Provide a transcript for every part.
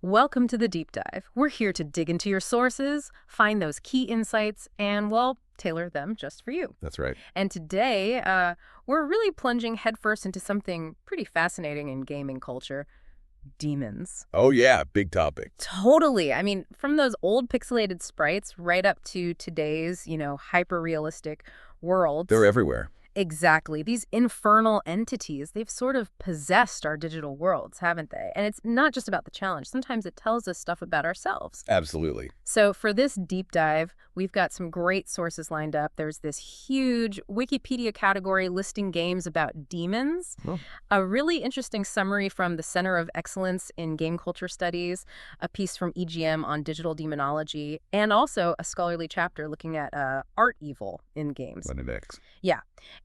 Welcome to the Deep Dive. We're here to dig into your sources, find those key insights, and, well, tailor them just for you. That's right. And today, we're really plunging headfirst into something pretty fascinating in gaming culture: demons. Oh, yeah, big topic. Totally. I mean, from those old pixelated sprites right up to today's, hyper-realistic worlds. They're everywhere. Exactly. These infernal entities, they've sort of possessed our digital worlds, haven't they? And it's not just about the challenge. Sometimes it tells us stuff about ourselves. Absolutely. So for this deep dive, we've got some great sources lined up. There's this huge Wikipedia category listing games about demons, Well, a really interesting summary from the Center of Excellence in Game Culture Studies, a piece from EGM on digital demonology, and also a scholarly chapter looking at art evil in games. Benedict's. Yeah.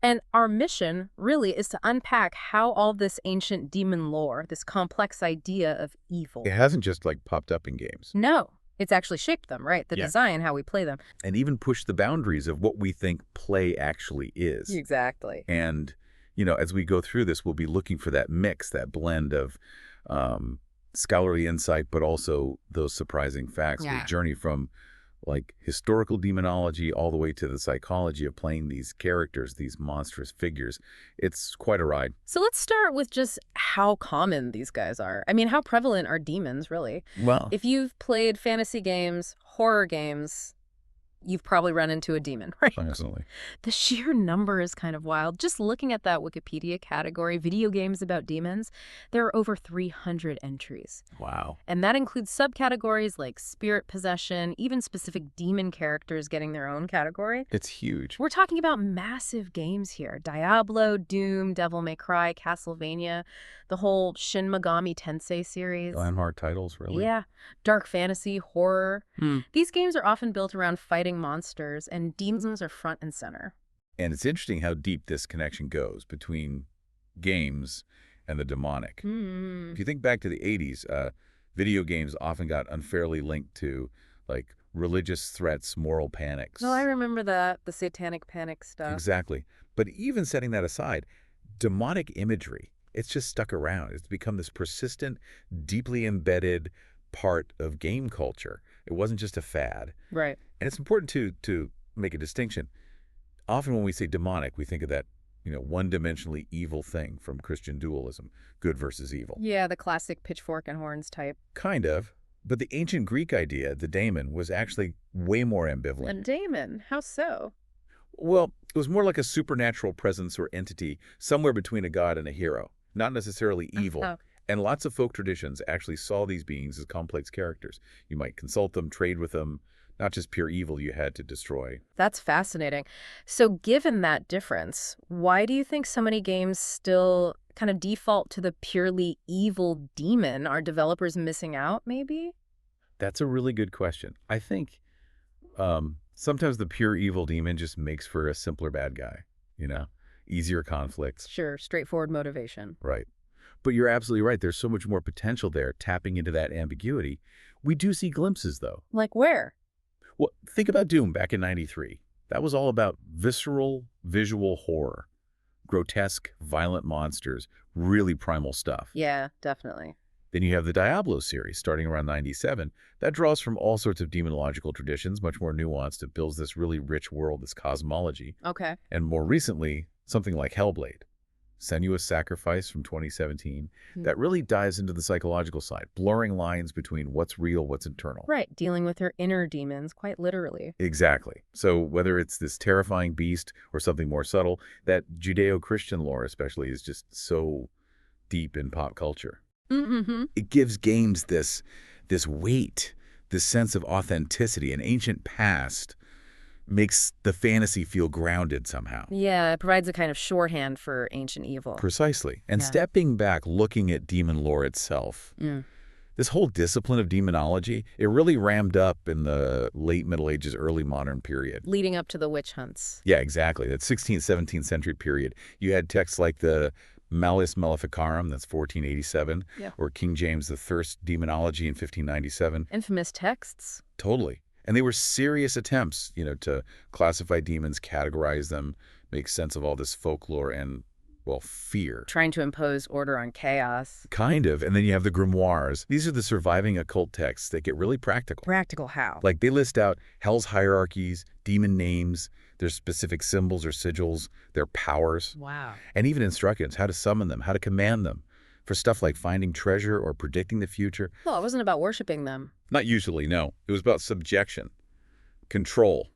And our mission really is to unpack how all this ancient demon lore, this complex idea of evil. It hasn't just popped up in games. No, it's actually shaped them, right? The Yeah. design, how we play them. And even pushed the boundaries of what we think play actually is. Exactly. And, as we go through this, we'll be looking for that mix, that blend of scholarly insight, but also those surprising facts. Yeah. We'll journey from historical demonology all the way to the psychology of playing these characters, these monstrous figures. It's quite a ride. So let's start with just how common these guys are. I mean, how prevalent are demons, really? Well, If you've played fantasy games, horror games, you've probably run into a demon, right? constantly. The sheer number is kind of wild. Just looking at that Wikipedia category, video games about demons, there are over 300 entries. Wow. And that includes subcategories like spirit possession, even specific demon characters getting their own category. It's huge. We're talking about massive games here: Diablo, Doom, Devil May Cry, Castlevania, the whole Shin Megami Tensei series. Landmark titles, really. Yeah, dark fantasy, horror. Hmm. These games are often built around fighting monsters, and demons are front and center. And it's interesting how deep this connection goes between games and the demonic. If you think back to the 80s, video games often got unfairly linked to religious threats, moral panics. Well, I remember that, the satanic panic stuff. Exactly. But even setting that aside, demonic imagery, it's just stuck around. It's become this persistent, deeply embedded part of game culture. It wasn't just a fad. Right. And it's important to make a distinction. Often when we say demonic, we think of that, one-dimensionally evil thing from Christian dualism, good versus evil. Yeah, the classic pitchfork and horns type. Kind of. But the ancient Greek idea, the daemon, was actually way more ambivalent. A daemon? How so? Well, it was more like a supernatural presence or entity somewhere between a god and a hero, not necessarily evil. Oh. And lots of folk traditions actually saw these beings as complex characters. You might consult them, trade with them, not just pure evil you had to destroy. That's fascinating. So given that difference, why do you think so many games still kind of default to the purely evil demon? Are developers missing out, maybe? That's a really good question. I think sometimes the pure evil demon just makes for a simpler bad guy, easier conflicts. Sure, straightforward motivation. Right. But you're absolutely right. There's so much more potential there, tapping into that ambiguity. We do see glimpses, though. Like where? Well, think about Doom back in '93. That was all about visceral, visual horror. Grotesque, violent monsters, really primal stuff. Yeah, definitely. Then you have the Diablo series starting around '97. That draws from all sorts of demonological traditions, much more nuanced. It builds this really rich world, this cosmology. Okay. And more recently, something like Hellblade, Senua's Sacrifice from 2017, that really dives into the psychological side, blurring lines between what's real, what's internal. Right, dealing with her inner demons, quite literally. Exactly. So whether it's this terrifying beast or something more subtle, that Judeo-Christian lore especially is just so deep in pop culture. Mm-hmm. It gives games this weight, this sense of authenticity, an ancient past, makes the fantasy feel grounded somehow. Yeah, it provides a kind of shorthand for ancient evil. Precisely. And Yeah. stepping back, looking at demon lore itself, this whole discipline of demonology, it really rammed up in the late Middle Ages, early modern period. Leading up to the witch hunts. Yeah, exactly. That 16th, 17th century period. You had texts like the Malleus Maleficarum, that's 1487, Yeah. or King James I Demonology in 1597. Infamous texts. Totally. And they were serious attempts, to classify demons, categorize them, make sense of all this folklore, and well, fear. Trying to impose order on chaos. Kind of. And then you have the grimoires. These are the surviving occult texts that get really practical. Practical how? Like they list out hell's hierarchies, demon names, their specific symbols or sigils, their powers. Wow. And even instructions, how to summon them, how to command them, for stuff like finding treasure or predicting the future. Well, it wasn't about worshiping them. Not usually, no. It was about subjection, control,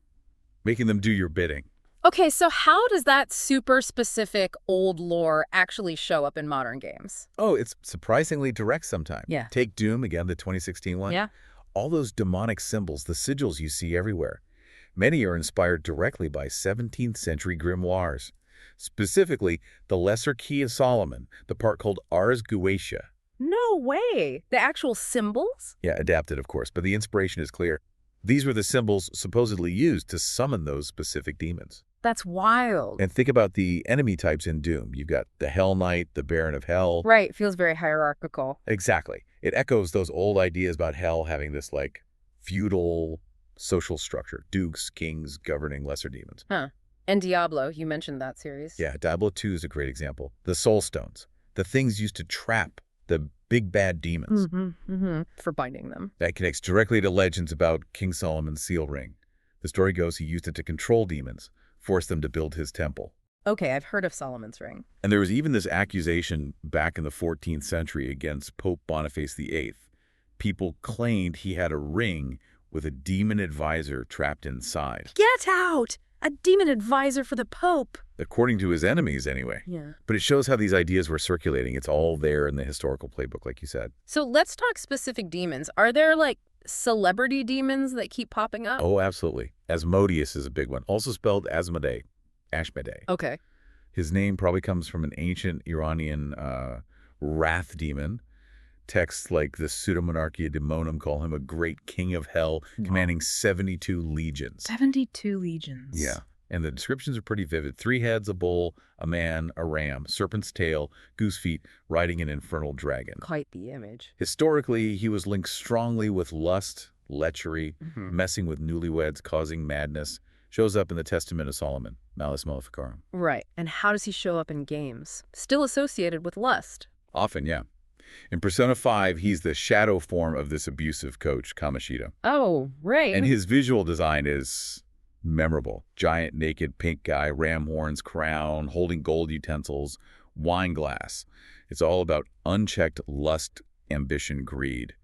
making them do your bidding. Okay, so how does that super specific old lore actually show up in modern games? Oh, it's surprisingly direct sometimes. Yeah. Take Doom, again, the 2016 one. Yeah. All those demonic symbols, the sigils you see everywhere. Many are inspired directly by 17th century grimoires. Specifically, the Lesser Key of Solomon, the part called Ars Goetia. No way. The actual symbols? Yeah, adapted, of course, but the inspiration is clear. These were the symbols supposedly used to summon those specific demons. That's wild. And think about the enemy types in Doom. You've got the Hell Knight, the Baron of Hell. Right, feels very hierarchical. Exactly. It echoes those old ideas about hell having this, like, feudal social structure. Dukes, kings, governing lesser demons. Huh. And Diablo, you mentioned that series. Yeah, Diablo 2 is a great example. The Soul Stones, the things used to trap the big bad demons. For binding them. That connects directly to legends about King Solomon's seal ring. The story goes he used it to control demons, force them to build his temple. Okay, I've heard of Solomon's ring. And there was even this accusation back in the 14th century against Pope Boniface VIII. People claimed he had a ring with a demon advisor trapped inside. Get out! A demon advisor for the Pope. According to his enemies, anyway. Yeah. But it shows how these ideas were circulating. It's all there in the historical playbook, like you said. So let's talk specific demons. Are there, like, celebrity demons that keep popping up? Oh, absolutely. Asmodeus is a big one, also spelled Asmodee. Ashmedai. Okay. His name probably comes from an ancient Iranian wrath demon. Texts like the Pseudomonarchia Demonum call him a great king of hell, commanding 72 legions. 72 legions. Yeah. And the descriptions are pretty vivid. 3 heads, a bull, a man, a ram, serpent's tail, goose feet, riding an infernal dragon. Quite the image. Historically, he was linked strongly with lust, lechery, messing with newlyweds, causing madness. Shows up in the Testament of Solomon, Malleus Maleficarum. Right. And how does he show up in games? Still associated with lust. Often, yeah. In Persona 5, he's the shadow form of this abusive coach, Kamoshida. Oh, right. And his visual design is memorable. Giant, naked, pink guy, ram horns, crown, holding gold utensils, wine glass. It's all about unchecked lust, ambition, greed.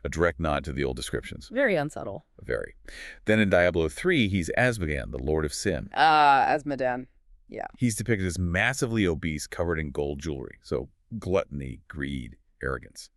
A direct nod to the old descriptions. Very unsubtle. Very. Then in Diablo 3, he's Asmodan, the Lord of Sin. Asmodan. Yeah. He's depicted as massively obese, covered in gold jewelry. So gluttony, greed, arrogance.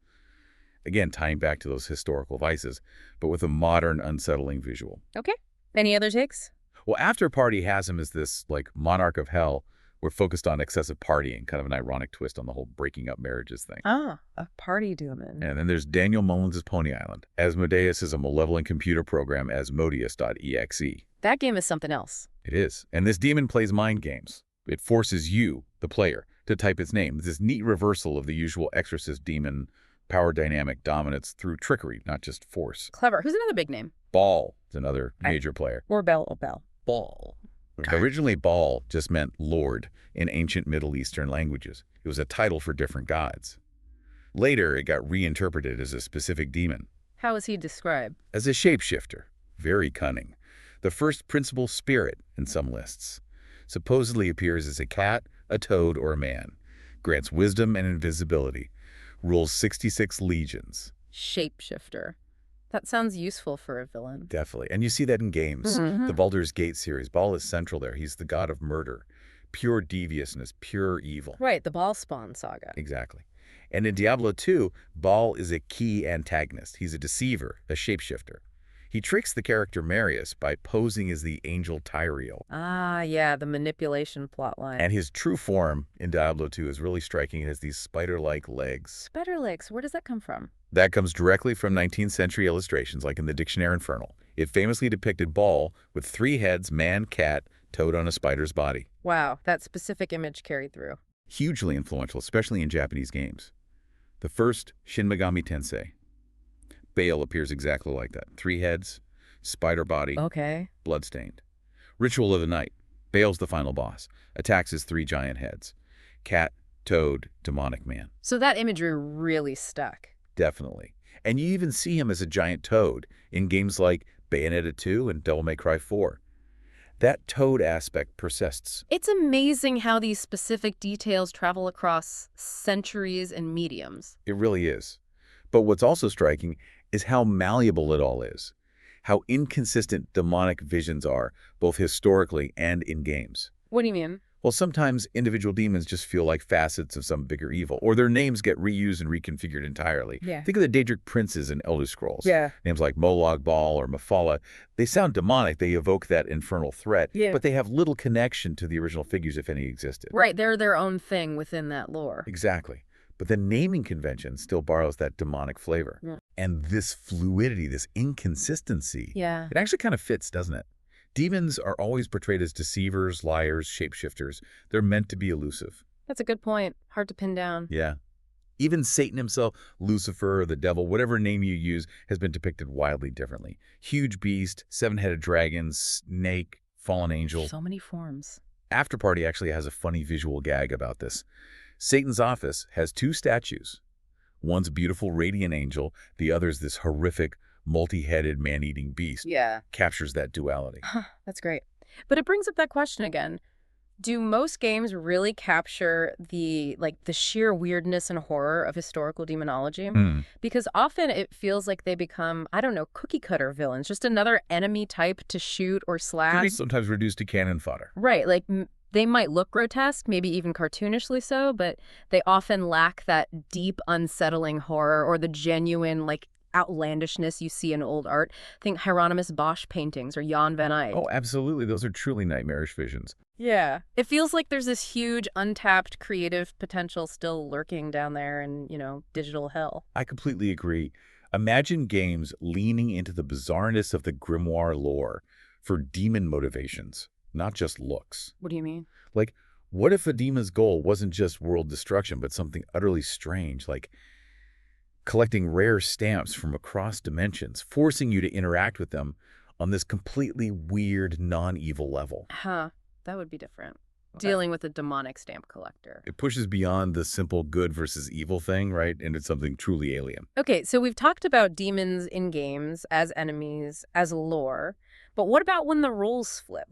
Again, tying back to those historical vices, but with a modern, unsettling visual. Okay. Any other takes? Well, After Party has him as this, like, monarch of hell. We're focused on excessive partying, kind of an ironic twist on the whole breaking up marriages thing. Ah, a party demon. And then there's Daniel Mullins' Pony Island. Asmodeus is a malevolent computer program, Asmodeus.exe. That game is something else. It is. And this demon plays mind games. It forces you, the player, to type its name. This neat reversal of the usual exorcist demon power dynamic dominance through trickery, not just force. Clever. Who's another big name? Baal is another major player. Or Bel. Baal. Originally, Baal just meant Lord in ancient Middle Eastern languages. It was a title for different gods. Later, it got reinterpreted as a specific demon. How is he described? As a shapeshifter. Very cunning. The first principal spirit in some lists. Supposedly appears as a cat, a toad, or a man. Grants wisdom and invisibility. Rules 66 legions. Shapeshifter. That sounds useful for a villain. Definitely. And you see that in games. The Baldur's Gate series. Baal is central there. He's the god of murder. Pure deviousness, pure evil. Right, the Baalspawn saga. Exactly. And in Diablo 2, Baal is a key antagonist. He's a deceiver, a shapeshifter. He tricks the character Marius by posing as the angel Tyrael. Ah, yeah, the manipulation plotline. And his true form in Diablo 2 is really striking. It has these spider-like legs. Spider legs, where does that come from? That comes directly from 19th century illustrations, like in the Dictionary Infernal. It famously depicted Baal with 3 heads, man, cat, toad on a spider's body. Wow, that specific image carried through. Hugely influential, especially in Japanese games. The first, Shin Megami Tensei. Baal appears exactly like that. 3 heads, spider body, Okay. bloodstained. Ritual of the Night. Baal's the final boss. Attacks his 3 giant heads. cat, toad, demonic man. So that imagery really stuck. Definitely. And you even see him as a giant toad in games like Bayonetta 2 and Devil May Cry 4. That toad aspect persists. It's amazing how these specific details travel across centuries and mediums. It really is. But what's also striking is how malleable it all is, how inconsistent demonic visions are, both historically and in games. What do you mean? Well, sometimes individual demons just feel like facets of some bigger evil, or their names get reused and reconfigured entirely. Yeah. Think of the Daedric princes in Elder Scrolls. Yeah. Names like Molag Bal or Mephala, they sound demonic, they evoke that infernal threat, but they have little connection to the original figures, if any existed. Right, they're their own thing within that lore. Exactly. But the naming convention still borrows that demonic flavor. Yeah. And this fluidity, this inconsistency, Yeah. it actually kind of fits, doesn't it? Demons are always portrayed as deceivers, liars, shapeshifters. They're meant to be elusive. That's a good point. Hard to pin down. Yeah. Even Satan himself, Lucifer, or the devil, whatever name you use, has been depicted wildly differently. Huge beast, seven-headed dragon, snake, fallen angel. So many forms. Afterparty actually has a funny visual gag about this. Satan's office has two statues. One's a beautiful radiant angel, the other's this horrific, multi-headed man-eating beast. Yeah. Captures that duality. That's great. But it brings up that question again. Do most games really capture the sheer weirdness and horror of historical demonology? Because often it feels like they become, I don't know, cookie-cutter villains, just another enemy type to shoot or slash. Sometimes reduced to cannon fodder. Right, like they might look grotesque, maybe even cartoonishly so, but they often lack that deep, unsettling horror or the genuine, outlandishness you see in old art. Think Hieronymus Bosch paintings or Jan van Eyck. Oh, absolutely. Those are truly nightmarish visions. Yeah. It feels like there's this huge, untapped creative potential still lurking down there in, digital hell. I completely agree. Imagine games leaning into the bizarreness of the grimoire lore for demon motivations, not just looks. What do you mean? Like, what if a demon's goal wasn't just world destruction, but something utterly strange, like collecting rare stamps from across dimensions, forcing you to interact with them on this completely weird, non-evil level? Huh. That would be different. Dealing with a demonic stamp collector. It pushes beyond the simple good versus evil thing, right? Into something truly alien. Okay, so we've talked about demons in games, as enemies, as lore. But what about when the roles flip?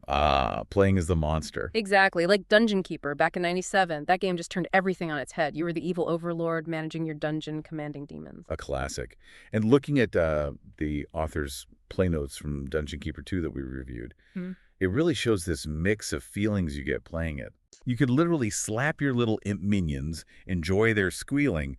Playing as the monster. Exactly, like Dungeon Keeper back in '97. That game just turned everything on its head. You were the evil overlord managing your dungeon, commanding demons. A classic. And looking at the author's play notes from Dungeon Keeper 2 that we reviewed, it really shows this mix of feelings you get playing it. You could literally slap your little imp minions, enjoy their squealing.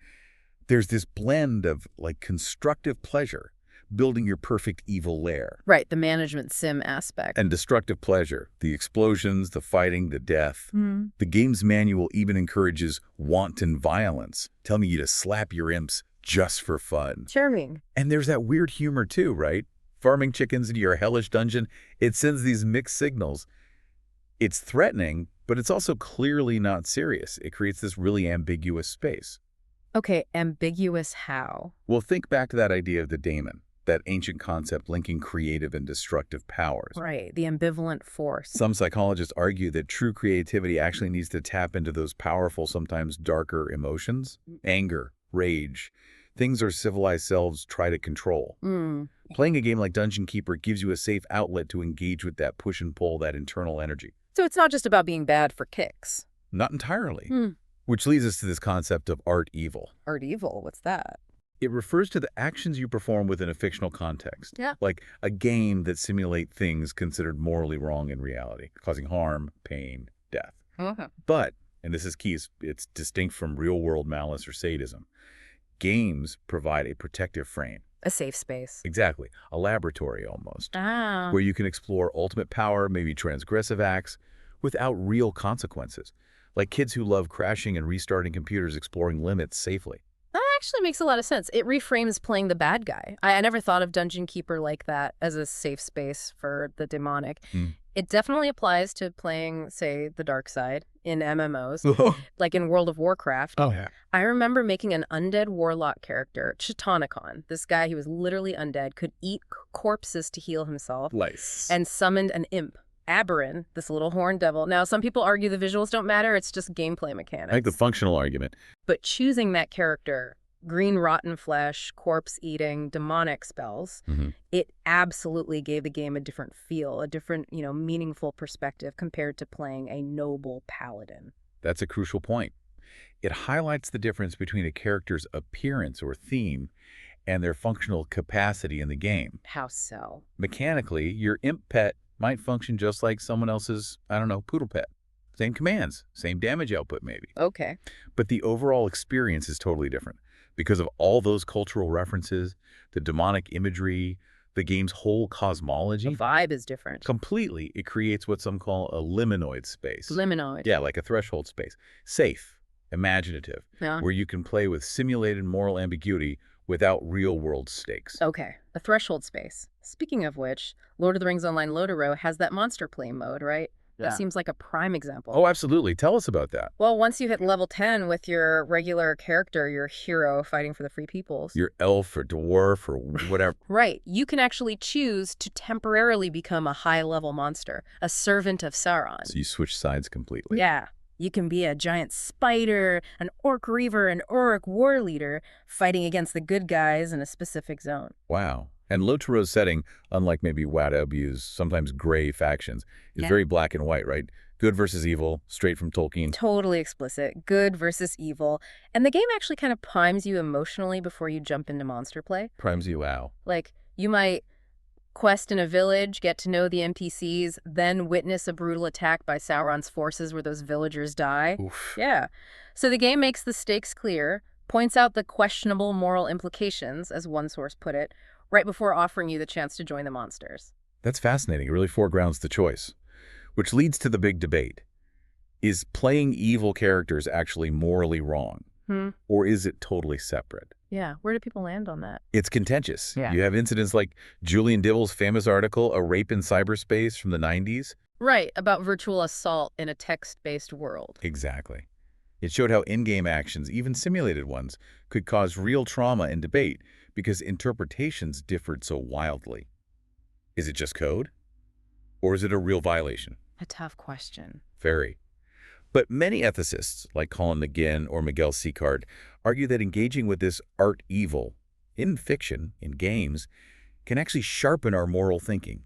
There's this blend of constructive pleasure, building your perfect evil lair. Right, the management sim aspect. And destructive pleasure, the explosions, the fighting, the death. The game's manual even encourages wanton violence, telling you to slap your imps just for fun. Charming. And there's that weird humor too, right? Farming chickens into your hellish dungeon, it sends these mixed signals. It's threatening, but it's also clearly not serious. It creates this really ambiguous space. Okay, ambiguous how? Well, think back to that idea of the daemon, that ancient concept linking creative and destructive powers. Right, the ambivalent force. Some psychologists argue that true creativity actually needs to tap into those powerful, sometimes darker emotions. Anger, rage, things our civilized selves try to control. Playing a game like Dungeon Keeper gives you a safe outlet to engage with that push and pull, that internal energy. So it's not just about being bad for kicks. Not entirely. Which leads us to this concept of art evil. Art evil? What's that? It refers to the actions you perform within a fictional context. Yeah. Like a game that simulate things considered morally wrong in reality, causing harm, pain, death. But, and this is key, it's distinct from real-world malice or sadism, games provide a protective frame. A safe space. Exactly. A laboratory almost. Where you can explore ultimate power, maybe transgressive acts, without real consequences. Like kids who love crashing and restarting computers, exploring limits safely. That actually makes a lot of sense. It reframes playing the bad guy. I never thought of Dungeon Keeper like that as a safe space for the demonic. It definitely applies to playing, say, the dark side in MMOs, like in World of Warcraft. Oh, yeah. I remember making an undead warlock character, Chitonicon. This guy, he was literally undead, could eat corpses to heal himself, Lice. and summoned an imp Aberrin, this little horned devil. Now, some people argue the visuals don't matter, it's just gameplay I like the mechanics. functional argument. But choosing that character, green rotten flesh, corpse-eating, demonic spells, Hmm. it absolutely gave the game a different feel, a different, meaningful perspective compared to playing a noble paladin. That's a crucial point. It highlights the difference between a character's appearance or theme and their functional capacity in the game. How so? Mechanically, your imp pet might function just like someone else's, I don't know, poodle pet. Same commands, same damage output maybe. Okay. But the overall experience is totally different because of all those cultural references, the demonic imagery, the game's whole The cosmology. vibe is different. Completely, it creates what some call a liminoid space. Liminoid. Yeah, like a threshold space. Safe, imaginative, Yeah. where you can play with simulated moral ambiguity without real-world stakes. Okay, a threshold space. Speaking of which, Lord of the Rings Online Lotero has that monster play mode, right? Yeah. That seems like a prime example. Oh, absolutely. Tell us about that. Well, once you hit level 10 with your regular character, your hero fighting for the free peoples. Your elf or dwarf or whatever. Right, you can actually choose to temporarily become a high-level monster, a servant of Sauron. So you switch sides completely. Yeah, you can be a giant spider, an orc reaver, an Uruk war leader, fighting against the good guys in a specific zone. Wow. And Lotaro's setting, unlike maybe WATW's sometimes gray factions, is Yeah. very black and white, right? Good versus evil, straight from Tolkien. Totally explicit, good versus evil. And the game actually kind of primes you emotionally before you jump into monster play. Primes you out. Like, you might quest in a village, get to know the NPCs, then witness a brutal attack by Sauron's forces where those villagers die. Oof. Yeah. So the game makes the stakes clear, points out the questionable moral implications, as one source put it, right before offering you the chance to join the monsters. That's fascinating. It really foregrounds the choice. Which leads to the big debate. Is playing evil characters actually morally wrong? Or is it totally separate? Yeah, where do people land on that? It's contentious. Yeah. You have incidents like Julian Dibble's famous article, A Rape in Cyberspace from the 90s. Right, about virtual assault in a text-based world. Exactly. It showed how in-game actions, even simulated ones, could cause real trauma and debate because interpretations differed so wildly. Is it just code? Or is it a real violation? A tough question. Very. But many ethicists, like Colin McGinn or Miguel Sicard, argue that engaging with this art evil in fiction, in games, can actually sharpen our moral thinking.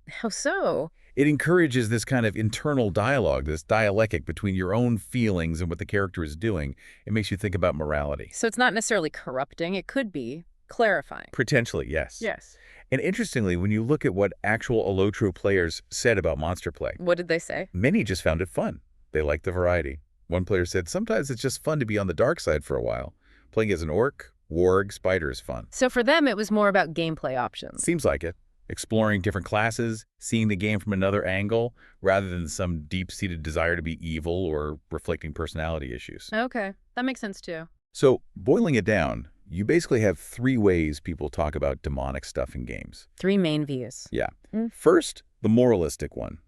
How so? It encourages this kind of internal dialogue, this dialectic between your own feelings and what the character is doing. It makes you think about morality. So it's not necessarily corrupting, it could be clarifying. Potentially, yes. Yes. And interestingly, when you look at what actual Alotro players said about Monster Play, What did they say? many just found it fun. They liked the variety. One player said, sometimes it's just fun to be on the dark side for a while. Playing as an orc, warg, spider is fun. So for them, it was more about gameplay options. Seems like it. Exploring different classes, seeing the game from another angle, rather than some deep-seated desire to be evil or reflecting personality issues. Okay, that makes sense too. So, boiling it down, you basically have three ways people talk about demonic stuff in games. Three main views. Yeah. Mm. First, the moralistic one.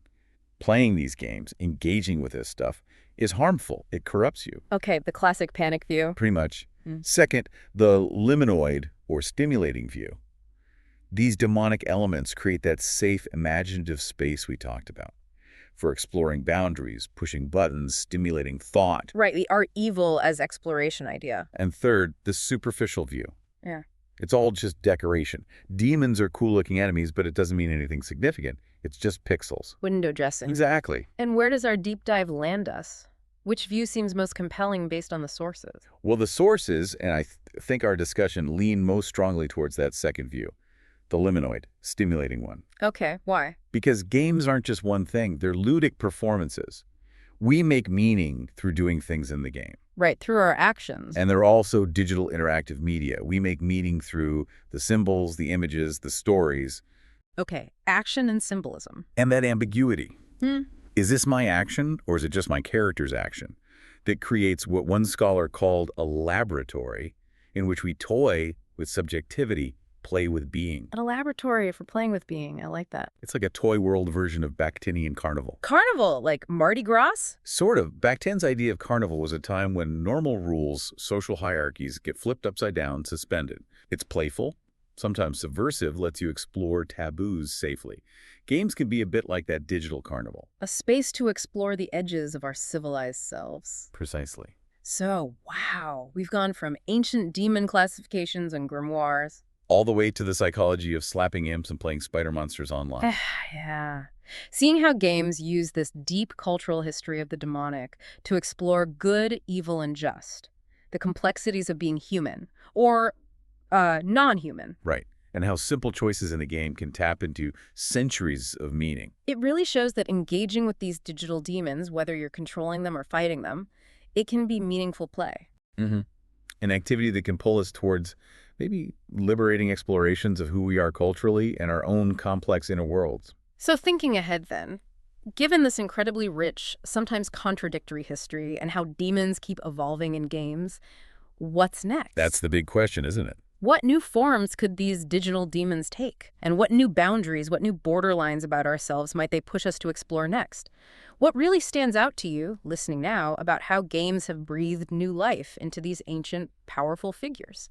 Playing these games, engaging with this stuff, is harmful. It corrupts you, Okay, the classic panic view. pretty much. Mm. Second, the liminoid or stimulating view. These demonic elements create that safe, imaginative space we talked about for exploring boundaries, pushing buttons, stimulating thought. Right, the art evil as exploration idea. And third, the superficial view. Yeah. It's all just decoration. Demons are cool-looking enemies, but it doesn't mean anything significant. It's just pixels. Window dressing. Exactly. And where does our deep dive land us? Which view seems most compelling based on the sources? Well, the sources, and I think our discussion, lean most strongly towards that second view, the liminoid, stimulating one. Okay, why? Because games aren't just one thing, they're ludic performances. We make meaning through doing things in the game. Right, through our actions. And they're also digital interactive media. We make meaning through the symbols, the images, the stories, Okay, action and symbolism. and that ambiguity. Hmm. Is this my action, or is it just my character's action? That creates what one scholar called a laboratory in which we toy with subjectivity, play with being. A laboratory for playing with being. I like that. It's like a toy world version of Bakhtinian carnival. Carnival, like Mardi Gras? Sort of. Bakhtin's idea of carnival was a time when normal rules, social hierarchies, get flipped upside down, suspended. It's playful, sometimes subversive, lets you explore taboos safely. Games can be a bit like that digital carnival. A space to explore the edges of our civilized selves. Precisely. So, wow, we've gone from ancient demon classifications and grimoires. All the way to the psychology of slapping imps and playing spider monsters online. Yeah. Seeing how games use this deep cultural history of the demonic to explore good, evil, and just, the complexities of being human, or non-human. Right. And how simple choices in the game can tap into centuries of meaning. It really shows that engaging with these digital demons, whether you're controlling them or fighting them, it can be meaningful play. Mm-hmm. An activity that can pull us towards maybe liberating explorations of who we are culturally and our own complex inner worlds. So thinking ahead then, given this incredibly rich, sometimes contradictory history and how demons keep evolving in games, what's next? That's the big question, isn't it? What new forms could these digital demons take? And what new boundaries, what new borderlines about ourselves might they push us to explore next? What really stands out to you, listening now, about how games have breathed new life into these ancient, powerful figures?